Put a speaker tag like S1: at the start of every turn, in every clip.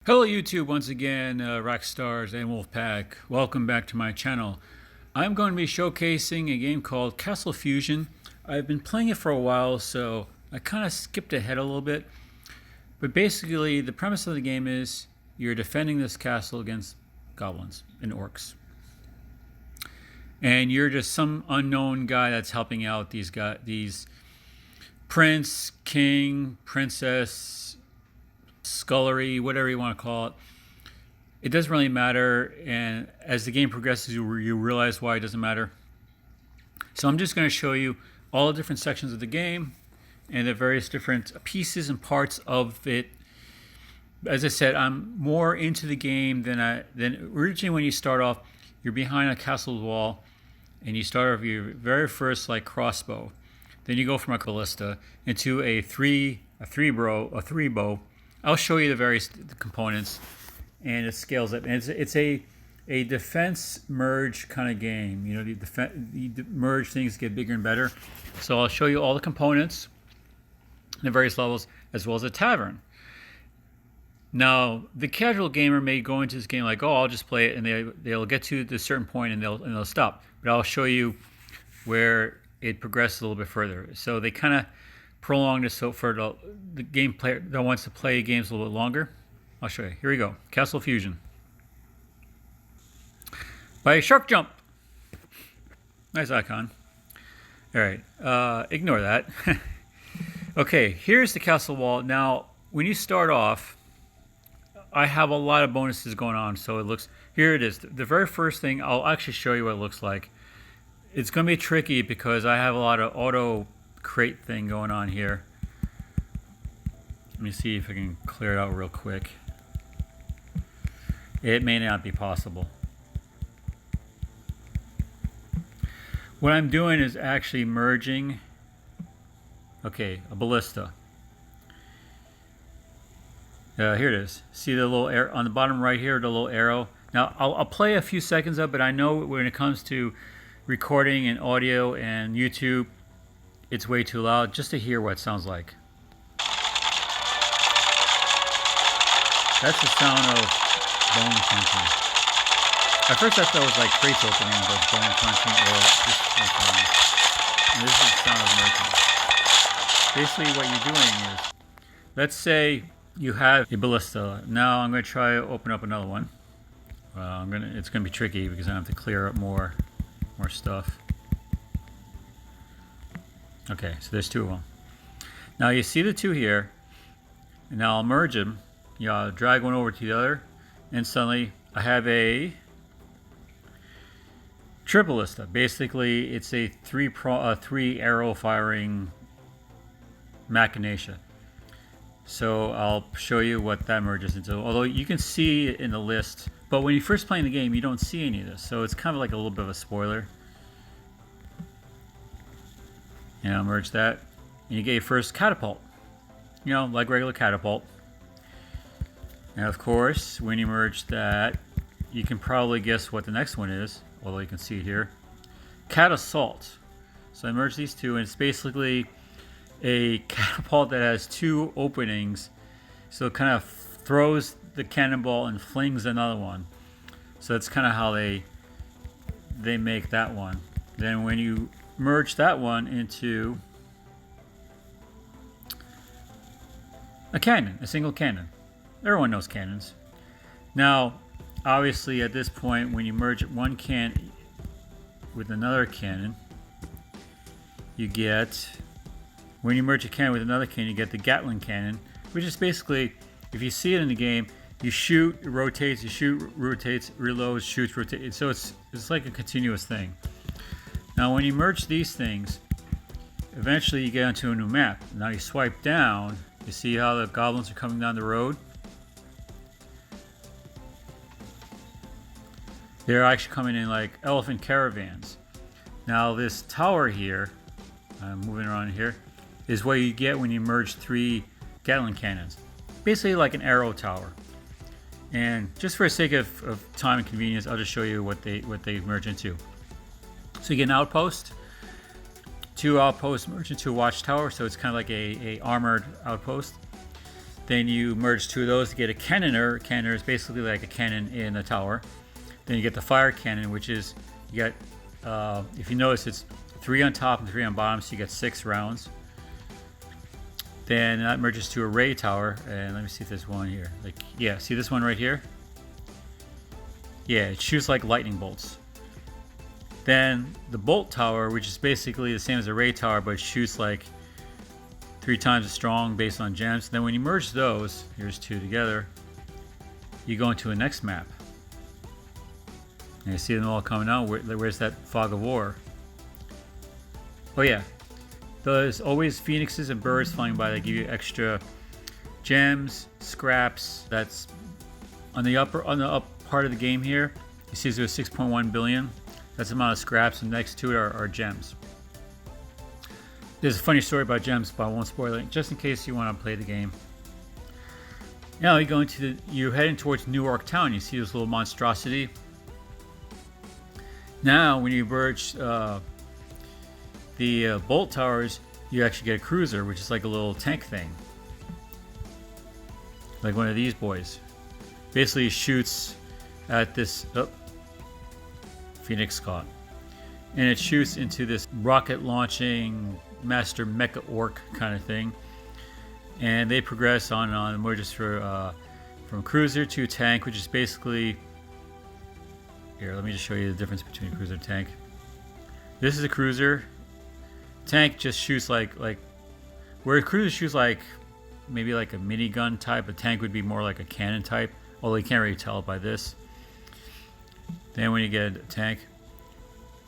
S1: Hello YouTube, once again, Rockstars and Wolfpack. Welcome back to my channel. I'm going to be showcasing a game called Castle Fusion. I've been playing it for a while, so I kind of skipped ahead a little bit. But basically, the premise of the game is you're defending this castle against goblins and orcs. And you're just some unknown guy that's helping out these prince, king, princess, scullery, whatever you want to call it. It doesn't really matter, and as the game progresses you realize why it doesn't matter. So I'm just going to show you all the different sections of the game and the various different pieces and parts of it. As I said, I'm more into the game than originally. When you start off, you're behind a castle wall and you start off your very first crossbow. Then you go from a ballista into a three bow. I'll show you the various components, and it scales up. And it's a defense merge kind of game. You know, the merge things get bigger and better. So I'll show you all the components, the various levels, as well as a tavern. Now, the casual gamer may go into this game like, oh, I'll just play it, and they'll get to a certain point and they'll stop. But I'll show you where it progresses a little bit further. So they kind of prolong this so for the game player that wants to play games a little bit longer. I'll show you. Here we go. Castle Fusion. By Shark Jump. Nice icon. All right. Ignore that. Okay, here's the castle wall. Now, when you start off, I have a lot of bonuses going on. So it looks, here it is. The very first thing, I'll actually show you what it looks like. It's going to be tricky because I have a lot of auto crate thing going on here. Let me see if I can clear it out real quick. It may not be possible. What I'm doing is actually merging, okay, a ballista. Here it is. See the little arrow on the bottom right here, the little arrow. Now I'll play a few seconds of it, but I know when it comes to recording and audio and YouTube, it's way too loud just to hear what it sounds like. That's the sound of bone crunching. At first I thought it was like crates opening, but bone crunching or just opening. And this is the sound of merging. Basically what you're doing is, let's say you have a ballista. Now I'm going to try to open up another one. It's going to be tricky because I have to clear up more stuff. Okay, so there's two of them. Now you see the two here, and now I'll merge them. I'll drag one over to the other, and suddenly I have a triple ballista. Basically, it's a three arrow firing machination. So I'll show you what that merges into. Although you can see it in the list, but when you first play the game, you don't see any of this. So it's kind of like a little bit of a spoiler. And I'll merge that, and you get your first catapult. You know, like regular catapult. And of course, when you merge that, you can probably guess what the next one is, although you can see it here. Cat Assault. So I merge these two, and it's basically a catapult that has two openings. So it kind of throws the cannonball and flings another one. So that's kind of how they make that one. Then when you merge that one into a cannon, a single cannon. Everyone knows cannons. Now, obviously at this point, when you merge one cannon with another cannon, you get, when you merge a cannon with another cannon, you get the Gatling cannon, which is basically, if you see it in the game, you shoot, it rotates, you shoot, rotates, reloads, shoots, rotates. So it's like a continuous thing. Now when you merge these things, eventually you get onto a new map. Now you swipe down, you see how the goblins are coming down the road? They're actually coming in like elephant caravans. Now this tower here, I'm moving around here, is what you get when you merge three Gatling cannons. Basically like an arrow tower. And just for the sake of time and convenience, I'll just show you what they merge into. So you get an outpost, two outposts merge into a watchtower, so it's kind of like a armored outpost. Then you merge 2 of those to get a cannoner. Cannoner is basically like a cannon in a tower. Then you get the fire cannon, which is, you got, if you notice, it's 3 on top and 3 on bottom, so you get 6 rounds. Then that merges to a ray tower, and let me see if there's one here. Like, yeah, see this one right here? Yeah, it shoots like lightning bolts. Then the bolt tower, which is basically the same as a ray tower, but it shoots like 3 times as strong based on gems. Then when you merge those, here's 2 together, you go into a next map. And you see them all coming out. Where's that fog of war? Oh yeah, there's always phoenixes and birds flying by that give you extra gems, scraps. That's on the up part of the game here. You see there's 6.1 billion. That's the amount of scraps, and next to it are gems. There's a funny story about gems, but I won't spoil it, just in case you want to play the game. Now you go into you're heading towards New York Town. You see this little monstrosity. Now, when you merge the bolt towers, you actually get a cruiser, which is like a little tank thing, like one of these boys. Basically, it shoots at this. Oh, Phoenix caught, and it shoots into this rocket launching master mecha orc kind of thing, and they progress on and on. We're just from cruiser to tank, which is basically here. Let me just show you the difference between a cruiser and tank. This is a cruiser. Tank just shoots like where a cruiser shoots like maybe like a minigun type. A tank would be more like a cannon type, although you can't really tell by this. Then when you get a tank,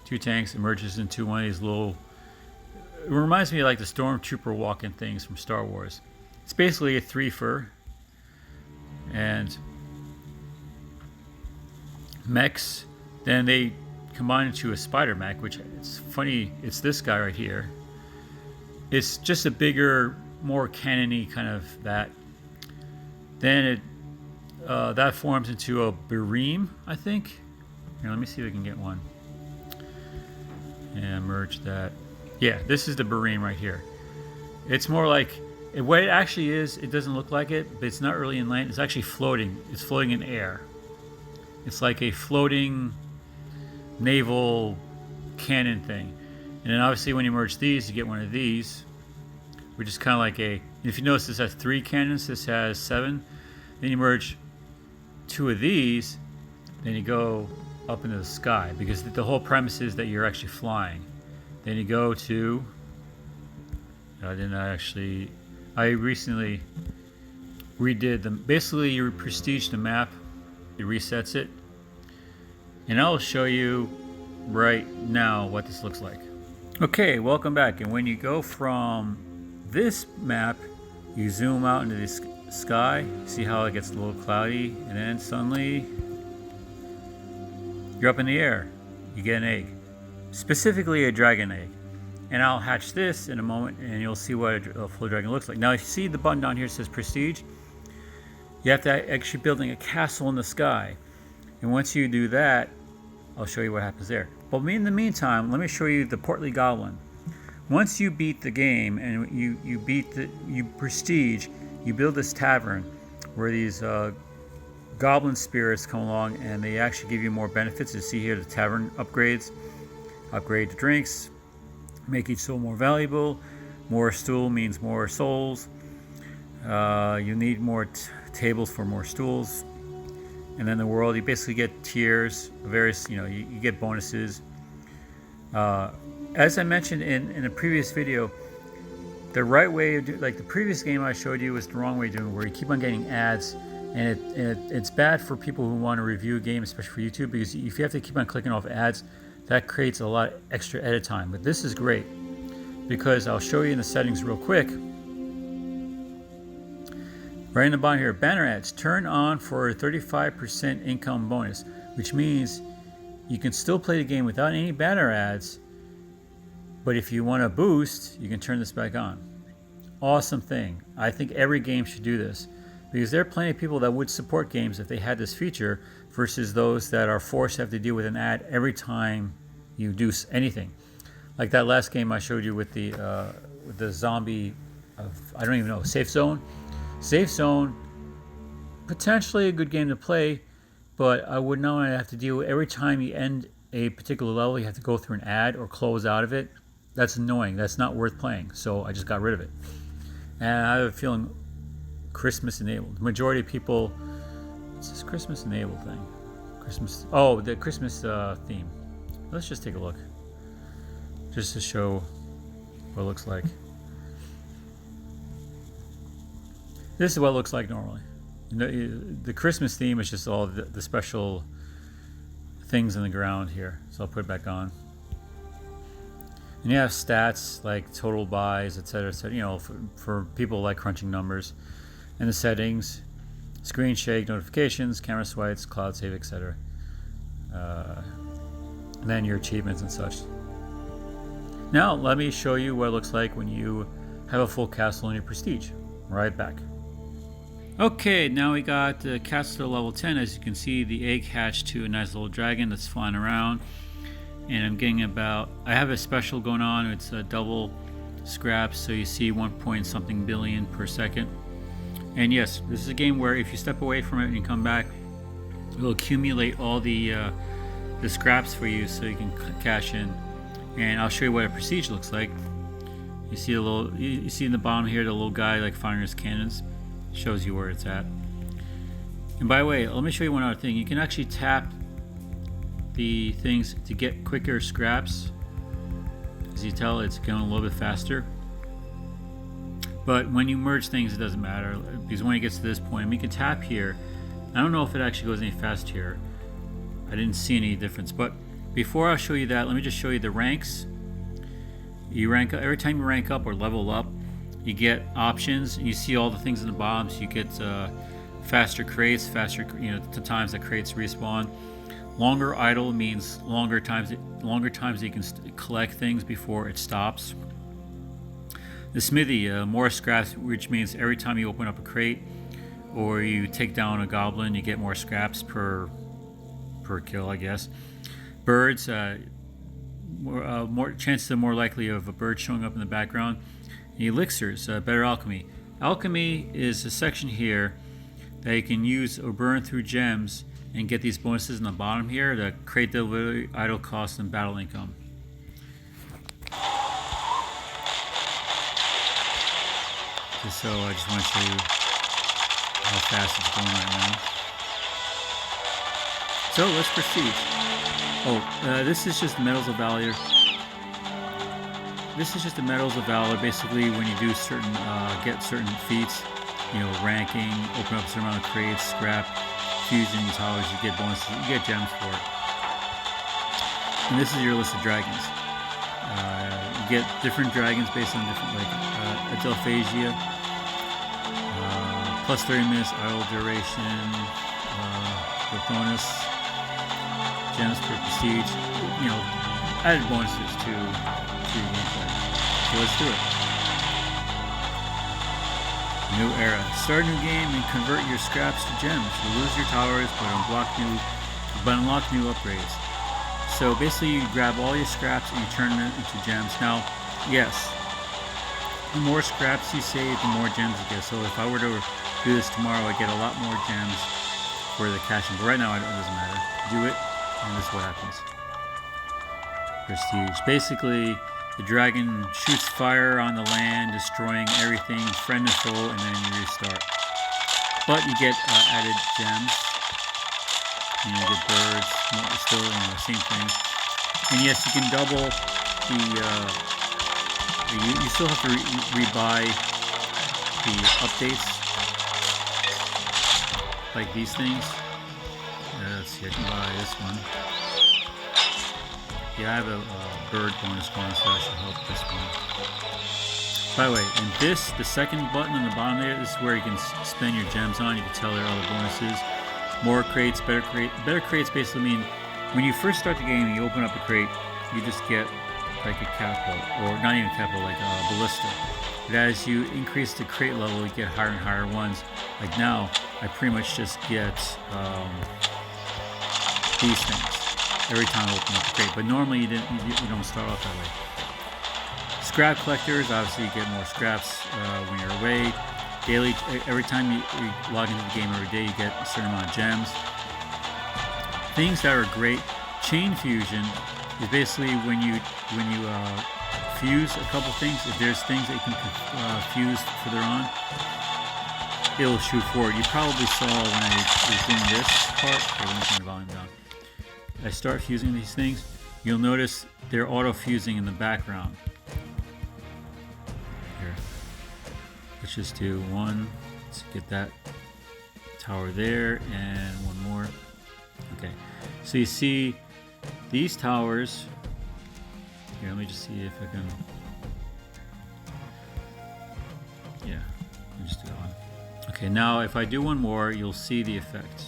S1: 2 tanks, it merges into one of these little, it reminds me of like the stormtrooper walking things from Star Wars. It's basically a 3-fer. And mechs, then they combine into a spider mech, which it's funny, it's this guy right here. It's just a bigger, more cannon-y kind of that. Then it that forms into a Bereem, I think. Here, let me see if I can get one. And merge that. Yeah, this is the Bereem right here. It's more like, what it actually is, it doesn't look like it, but it's not really in land. It's actually floating. It's floating in air. It's like a floating naval cannon thing. And then obviously when you merge these, you get one of these, which is kind of like a, if you notice this has 3 cannons, this has 7. Then you merge 2 of these, then you go up into the sky, because the whole premise is that you're actually flying. Then you go to, I recently redid them. Basically you prestige the map, it resets it, and I'll show you right now what this looks like. Okay, welcome back. And when you go from this map, you zoom out into this sky, see how it gets a little cloudy, and then suddenly you're up in the air. You get an egg, specifically a dragon egg. And I'll hatch this in a moment, and you'll see what a full dragon looks like. Now, if you see the button down here that says prestige, you have to actually building a castle in the sky. And once you do that, I'll show you what happens there. But in the meantime, let me show you the portly goblin. Once you beat the game and you prestige, you build this tavern where these goblin spirits come along, and they actually give you more benefits. You see here the tavern upgrades, upgrade the drinks, make each soul more valuable. More stool means more souls. You need more tables for more stools. And then the world, you basically get tiers, various, you get bonuses. As I mentioned in a previous video, the right way to do, like the previous game I showed you was the wrong way of doing it, where you keep on getting ads, and it's bad for people who want to review a game, especially for YouTube, because if you have to keep on clicking off ads, that creates a lot of extra edit time. But this is great, because I'll show you in the settings real quick. Right in the bottom here, banner ads, turn on for a 35% income bonus, which means you can still play the game without any banner ads, but if you want a boost, you can turn this back on. Awesome thing. I think every game should do this, because there are plenty of people that would support games if they had this feature, versus those that are forced to have to deal with an ad every time you do anything. Like that last game I showed you with the zombie, I don't even know, Safe Zone. Safe Zone, potentially a good game to play, but I would not want to have to deal with every time you end a particular level, you have to go through an ad or close out of it. That's annoying. That's not worth playing. So I just got rid of it. And I have a feeling Christmas enabled. The majority of people, what's this Christmas enabled thing? Christmas, oh, the Christmas theme. Let's just take a look. Just to show what it looks like. This is what it looks like normally. The Christmas theme is just all the special things in the ground here. So I'll put it back on. And you have stats like total buys, etc. You know, for people like crunching numbers. And the settings, screen shake, notifications, camera swipes, cloud save, etc. And then your achievements and such. Now let me show you what it looks like when you have a full castle in your prestige. Right back. Okay, now we got the castle level 10. As you can see, the egg hatched to a nice little dragon that's flying around. And I'm getting I have a special going on. It's a double scraps, so you see 1 point something billion per second. And yes, this is a game where if you step away from it and you come back, it will accumulate all the scraps for you, so you can cash in. And I'll show you what a prestige looks like. You see you see in the bottom here the little guy like firing his cannons. Shows you where it's at. And by the way, let me show you one other thing. You can actually tap the things to get quicker scraps. As you tell, it's going a little bit faster. But when you merge things, it doesn't matter, because when it gets to this point, I mean, you can tap here. I don't know if it actually goes any faster here. I didn't see any difference. But before I show you that, let me just show you the ranks. You rank every time you rank up or level up. You get options, and you see all the things in the bottom. So you get faster crates, the times that crates respawn. Longer idle means longer times that you can collect things before it stops. The smithy, more scraps, which means every time you open up a crate or you take down a goblin, you get more scraps per kill, I guess. Birds, more chances are more likely of a bird showing up in the background. Elixirs, better alchemy. Alchemy is a section here that you can use or burn through gems and get these bonuses in the bottom here: the crate delivery, idle cost, and battle income. So I just want to show you how fast it's going right now. So let's proceed. This is just the Medals of Valor. This is just the Medals of Valor. Basically, when you do certain, get certain feats, ranking, open up a certain amount of crates, scrap, fusion towers, you get bonuses, you get gems for it. And this is your list of dragons. You get different dragons based on different, Adelphasia, plus 30 minutes idle duration, with bonus, gems for prestige, added bonuses to your gameplay. So let's do it. New era. Start a new game and convert your scraps to gems. You lose your towers, but unlock new upgrades. So basically, you grab all your scraps and you turn them into gems. Now, yes, the more scraps you save, the more gems you get. So if I were to do this tomorrow, I get a lot more gems for the caching. But right now, it doesn't matter. Do it, and this is what happens. Prestige. Basically, the dragon shoots fire on the land, destroying everything, friend and foe, and then you restart. But you get added gems. You get birds, still same thing. And yes, you can double the. You still have to rebuy the updates, like these things. Let's see, I can buy this one. Yeah, I have a bird bonus going, so that should help this one. By the way, in the second button on the bottom there, this is where you can spend your gems on. You can tell there are other bonuses. More crates, better crate. Better crates basically mean when you first start the game and you open up a crate, you just get like a catapult, or not even a catapult, like a ballista. But as you increase the crate level, you get higher and higher ones. Like now, I pretty much just get these things every time I open up the crate. But normally you don't start off that way. Scrap collectors, obviously you get more scraps when you're away. daily, every time you log into the game every day, you get a certain amount of gems. Things that are great. Chain fusion is basically when you fuse a couple things. If there's things that you can fuse further on, it'll shoot forward. You probably saw when I was doing this part. Okay, let me turn the volume down. I start fusing these things. You'll notice they're auto fusing in the background. Here, let's just do one. Let's get that tower there and one more. Okay, so you see these towers. Here, let me just see if I can. Yeah, let me just do that one. Okay, now if I do one more, you'll see the effect.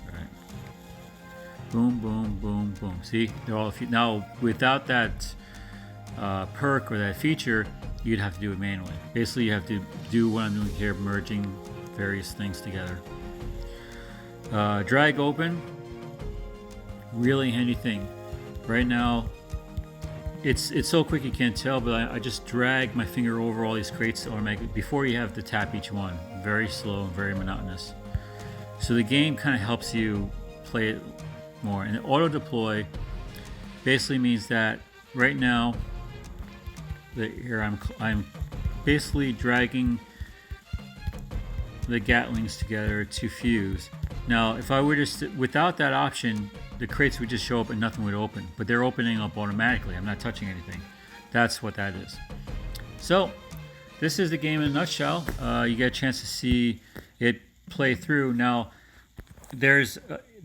S1: All right. Boom, boom, boom, boom. See, they're all now without that perk or that feature, you'd have to do it manually. Basically, you have to do what I'm doing here, merging various things together. Drag open, really handy thing. Right now, it's so quick you can't tell, but I just drag my finger over all these crates automatically before you have to tap each one. Very slow and very monotonous. So the game kind of helps you play it more. And auto deploy basically means that right now, here I'm basically dragging the Gatlings together to fuse. Now, if I were to without that option, the crates would just show up and nothing would open, but they're opening up automatically. I'm not touching anything. That's what that is. So this is the game in a nutshell. You get a chance to see it play through. Now there's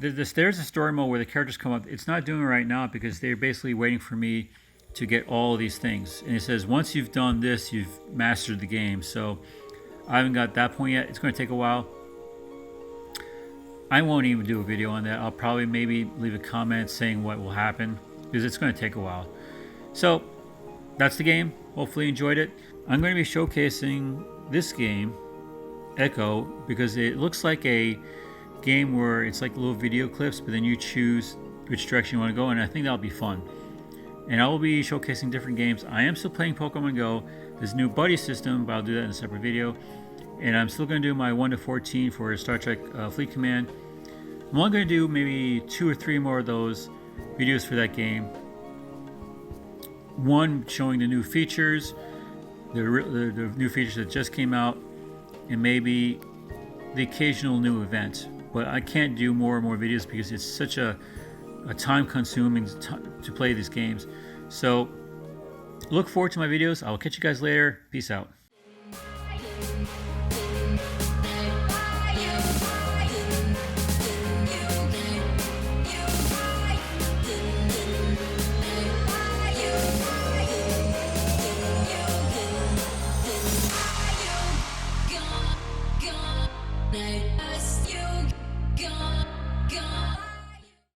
S1: a story mode where the characters come up. It's not doing it right now because they're basically waiting for me to get all of these things. And it says once you've done this, you've mastered the game. So I haven't got that point yet. It's going to take a while. I won't even do a video on that. I'll probably maybe leave a comment saying what will happen because it's going to take a while. So that's the game. Hopefully you enjoyed it. I'm going to be showcasing this game, Echo, because it looks like a game where it's like little video clips, but then you choose which direction you want to go, and I think that'll be fun. And I will be showcasing different games. I am still playing Pokemon Go. There's a new buddy system, but I'll do that in a separate video. And I'm still going to do my 1 to 14 for Star Trek Fleet Command. I'm only going to do maybe 2 or 3 more of those videos for that game. One showing the new features, the new features that just came out, and maybe the occasional new event. But I can't do more and more videos because it's such a time-consuming to play these games. So look forward to my videos. I'll catch you guys later. Peace out.